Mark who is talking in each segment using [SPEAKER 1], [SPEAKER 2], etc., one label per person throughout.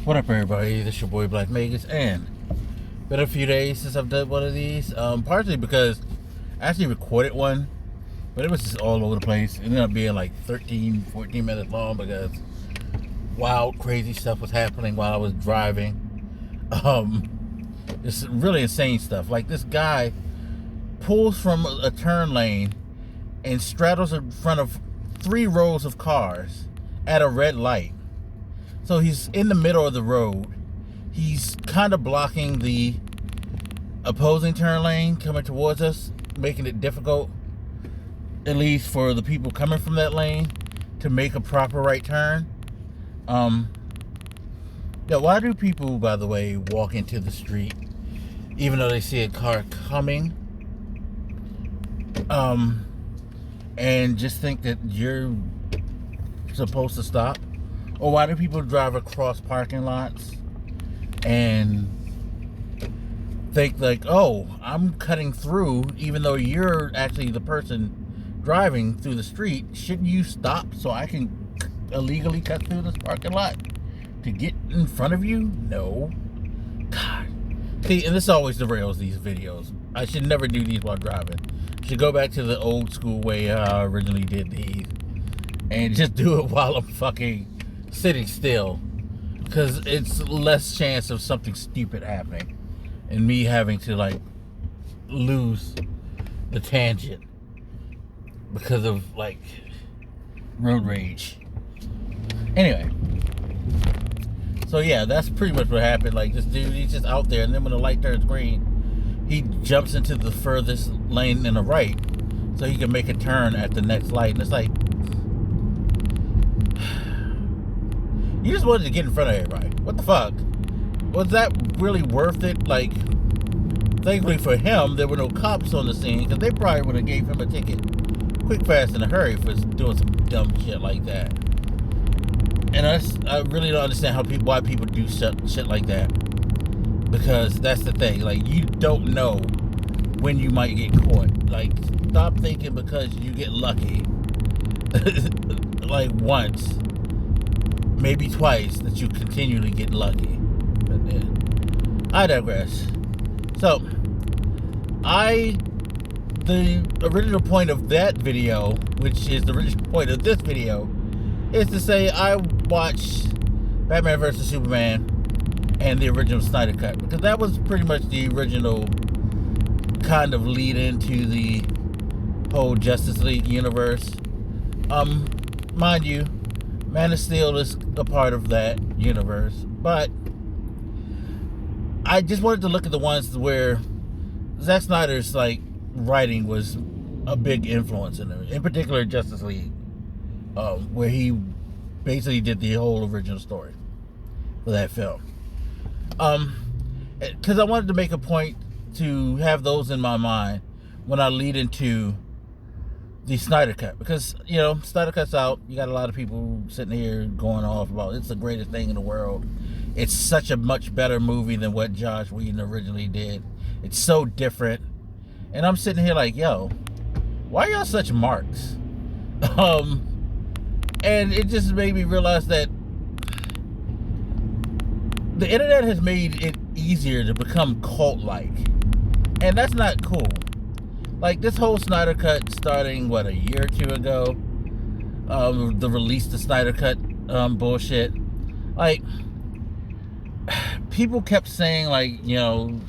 [SPEAKER 1] What up, everybody? This your boy Black Magus, and been a few days since I've done one of these. Partially because I actually recorded one, but it was just all over the place. It ended up being like 13, 14 minutes long because wild, crazy stuff was happening while I was driving. It's really insane stuff. Like this guy pulls from a turn lane and straddles in front of 3 rows of cars at a red light. So he's in the middle of the road. He's kind of blocking the opposing turn lane coming towards us, making it difficult, at least for the people coming from that lane, to make a proper right turn. Yeah, why do people, by the way, walk into the street even though they see a car coming? And just think that you're supposed to stop? Or why do people drive across parking lots and think like, oh, I'm cutting through even though you're actually the person driving through the street? Shouldn't you stop so I can illegally cut through this parking lot to get in front of you? No. God. See, and this always derails these videos. I should never do these while driving. I should go back to the old school way how I originally did these and just do it while I'm fucking sitting still, because it's less chance of something stupid happening and me having to like lose the tangent because of like road rage. Anyway, so yeah, that's pretty much what happened. Like this dude, he's just out there, and then when the light turns green, he jumps into the furthest lane in the right so he can make a turn at the next light. And it's like, you just wanted to get in front of everybody. What the fuck? Was that really worth it? Like, thankfully for him, there were no cops on the scene, because they probably would have gave him a ticket quick, fast, in a hurry for doing some dumb shit like that. And I really don't understand why people do shit like that. Because that's the thing. Like, you don't know when you might get caught. Like, stop thinking because you get lucky. Like, once, maybe twice, that you continually get lucky. But then, I digress. So, the original point of that video, which is the original point of this video, is to say I watched Batman vs. Superman and the original Snyder Cut, because that was pretty much the original kind of lead into the whole Justice League universe. Mind you, Man of Steel is a part of that universe, but I just wanted to look at the ones where Zack Snyder's like writing was a big influence in it. In particular, Justice League, where he basically did the whole original story for that film. Because I wanted to make a point to have those in my mind when I lead into the Snyder Cut, because you know, Snyder Cut's out. You got a lot of people sitting here going off about it's the greatest thing in the world. It's such a much better movie than what Josh Whedon originally did. It's so different, and I'm sitting here like, yo, why y'all such marks? And it just made me realize that the internet has made it easier to become cult-like, and that's not cool. Like this whole Snyder Cut starting, what, a year or two ago, the release the Snyder Cut bullshit. Like, people kept saying, like, you know,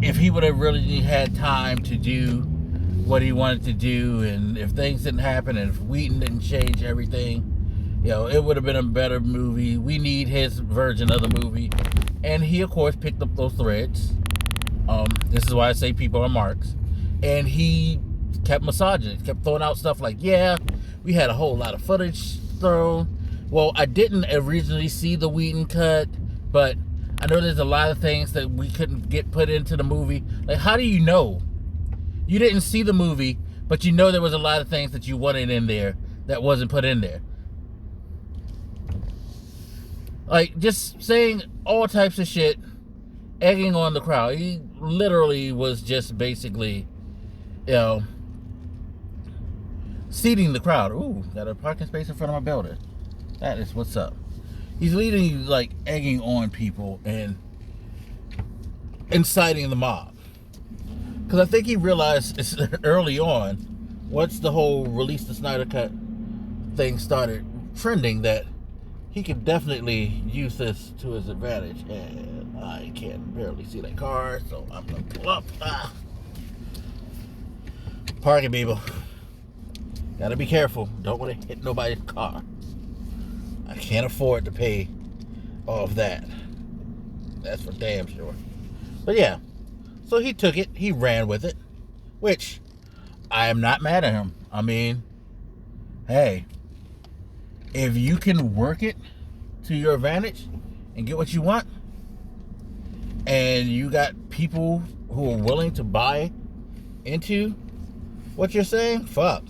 [SPEAKER 1] if he would have really had time to do what he wanted to do, and if things didn't happen, and if Whedon didn't change everything, you know, it would have been a better movie. We need his version of the movie. And he, of course, picked up those threads. This is why I say people are marks. And he kept massaging it, kept throwing out stuff like, yeah, we had a whole lot of footage thrown. Well, I didn't originally see the Whedon cut, but I know there's a lot of things that we couldn't get put into the movie. Like, how do you know? You didn't see the movie, but you know there was a lot of things that you wanted in there that wasn't put in there. Like, just saying all types of shit, egging on the crowd. He literally was just basically, you know, seating the crowd. Ooh, got a parking space in front of my building. That is what's up. He's leading, like, egging on people and inciting the mob. Because I think he realized it's early on, once the whole release the Snyder Cut thing started trending, that he could definitely use this to his advantage. And I can barely see that car, so I'm going to pull up. Parking, people. Gotta be careful. Don't want to hit nobody's car. I can't afford to pay all of that. That's for damn sure. But yeah, so he took it. He ran with it, which I am not mad at him. I mean, hey, if you can work it to your advantage and get what you want, and you got people who are willing to buy into what you're saying, fuck.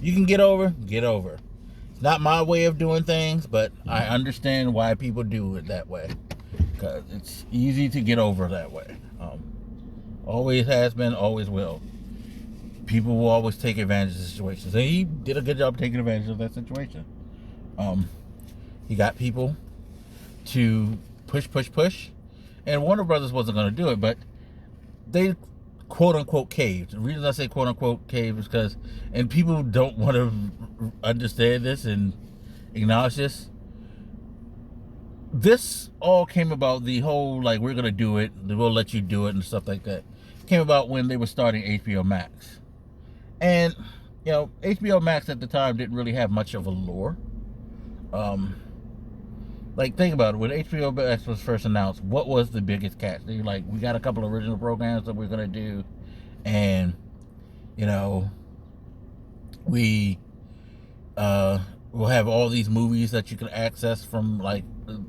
[SPEAKER 1] You can get over. It's not my way of doing things, but I understand why people do it that way. Because it's easy to get over that way. Always has been, always will. People will always take advantage of situations. And he did a good job taking advantage of that situation. He got people to push. And Warner Brothers wasn't going to do it, but they quote-unquote caved. The reason I say quote-unquote caved is because, and people don't want to understand this and acknowledge this, this all came about, the whole, like, we're going to do it, we'll let you do it and stuff like that, came about when they were starting HBO Max. And, you know, HBO Max at the time didn't really have much of a lore. Like, think about it. When HBO Max was first announced, what was the biggest catch? They were like, we got a couple of original programs that we're going to do, and, you know, we'll have all these movies that you can access from, like,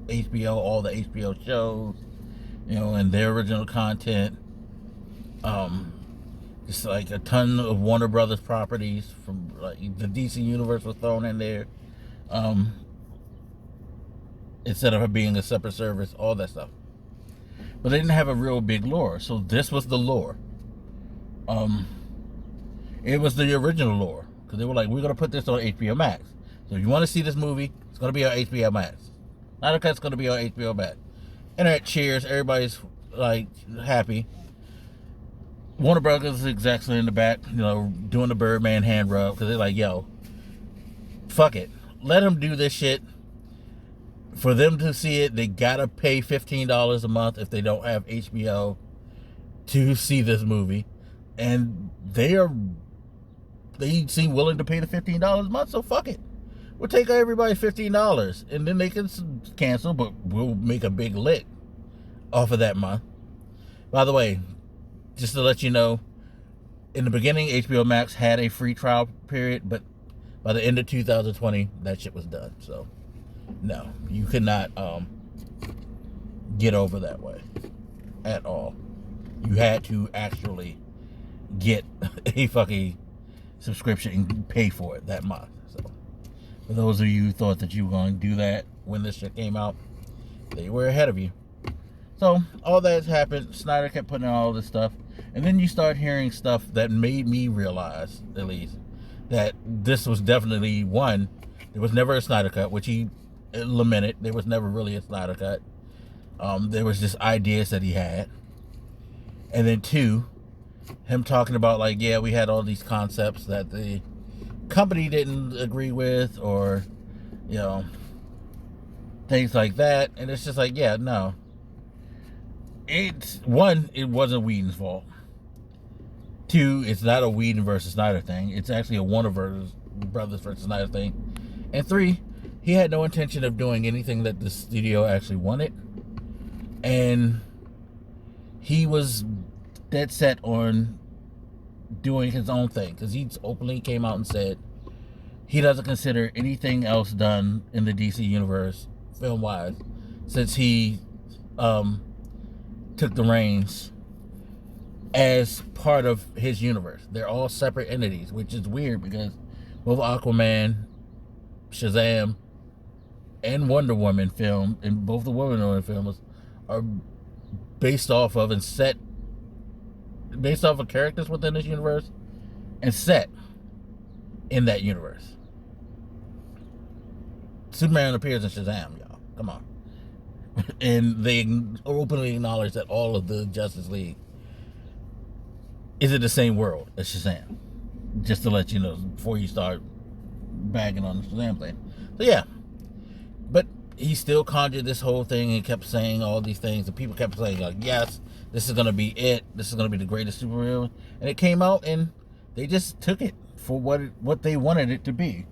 [SPEAKER 1] HBO, all the HBO shows, you know, and their original content. Just like a ton of Warner Brothers properties from, like, the DC Universe was thrown in there. Instead of it being a separate service, all that stuff. But they didn't have a real big lore, so this was the lore. It was the original lore, because they were like, we're going to put this on HBO Max. So if you want to see this movie, it's going to be on HBO Max. Snyder Cut's going to be on HBO Max. Internet cheers, everybody's, like, happy. Warner Brothers execs in the back, you know, doing the Birdman hand rub, because they're like, yo, fuck it. Let them do this shit. For them to see it, they gotta pay $15 a month if they don't have HBO to see this movie. And they seem willing to pay the $15 a month, so fuck it. We'll take everybody $15, and then they can cancel, but we'll make a big lick off of that month. By the way, just to let you know, in the beginning, HBO Max had a free trial period, but by the end of 2020, that shit was done. So, no, you could not get over that way at all. You had to actually get a fucking subscription and pay for it that month. So, for those of you who thought that you were going to do that when this shit came out, they were ahead of you. So, all that's happened. Snyder kept putting out all this stuff. And then you start hearing stuff that made me realize, at least, that this was definitely, one, there was never a Snyder Cut, which he lamented. There was never really a Snyder Cut. There was just ideas that he had. And then two, him talking about, like, yeah, we had all these concepts that the company didn't agree with, or, you know, things like that. And it's just like, yeah, no. It's, one, it wasn't Whedon's fault. Two, it's not a Whedon versus Snyder thing. It's actually a Warner Brothers versus Snyder thing. And three, he had no intention of doing anything that the studio actually wanted. And he was dead set on doing his own thing, because he openly came out and said he doesn't consider anything else done in the DC universe, film-wise, since he took the reins, as part of his universe. They're all separate entities, which is weird because both Aquaman, Shazam, and Wonder Woman film, and both the Wonder Woman films, are based off of characters within this universe and set in that universe. Superman appears in Shazam, y'all. Come on. And they openly acknowledge that all of the Justice League is in the same world as Shazam. Just to let you know before you start bagging on the Shazam thing. So yeah. But he still conjured this whole thing and kept saying all these things. And people kept saying, like, yes, this is going to be it. This is going to be the greatest superhero. And it came out and they just took it for what they wanted it to be.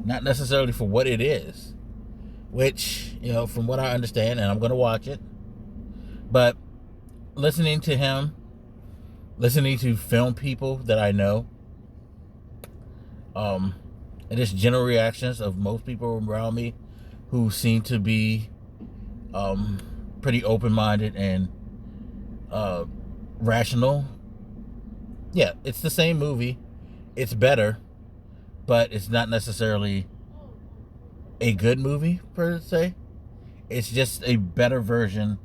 [SPEAKER 1] Not necessarily for what it is. Which, from what I understand, and I'm going to watch it. But listening to him, listening to film people that I know, and just general reactions of most people around me who seem to be pretty open-minded and rational. Yeah, it's the same movie. It's better, but it's not necessarily a good movie, per se. It's just a better version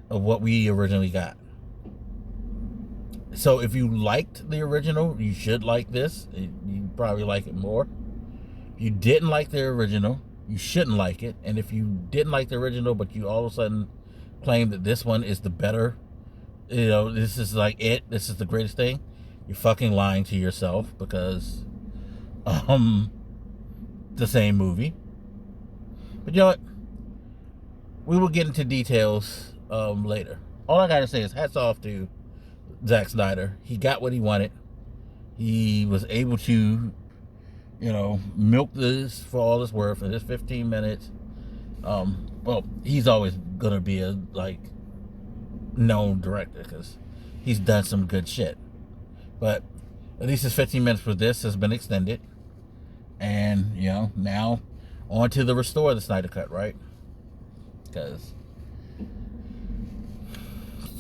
[SPEAKER 1] of what we originally got. So if you liked the original, you should like this. You probably like it more. If you didn't like the original, you shouldn't like it. And if you didn't like the original, but you all of a sudden claim that this one is the better, this is like it, this is the greatest thing, you're fucking lying to yourself, because the same movie. But you know what? We will get into details later. All I gotta say is hats off to Zack Snyder. He got what he wanted. He was able to, milk this for all it's worth in just 15 minutes. Well, he's always gonna be a known director because he's done some good shit. But at least his 15 minutes for this has been extended, and now on to the restore the Snyder Cut, right? Because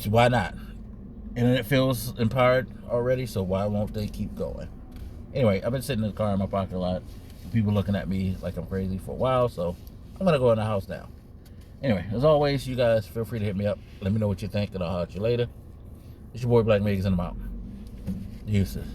[SPEAKER 1] why not? Internet feels empowered already, so why won't they keep going? Anyway, I've been sitting in the car in my parking lot, people looking at me like I'm crazy for a while, so I'm gonna go in the house now. Anyway, as always, you guys feel free to hit me up. Let me know what you think, and I'll holler at you later. It's your boy Black Megas, and I'm out. Deuces.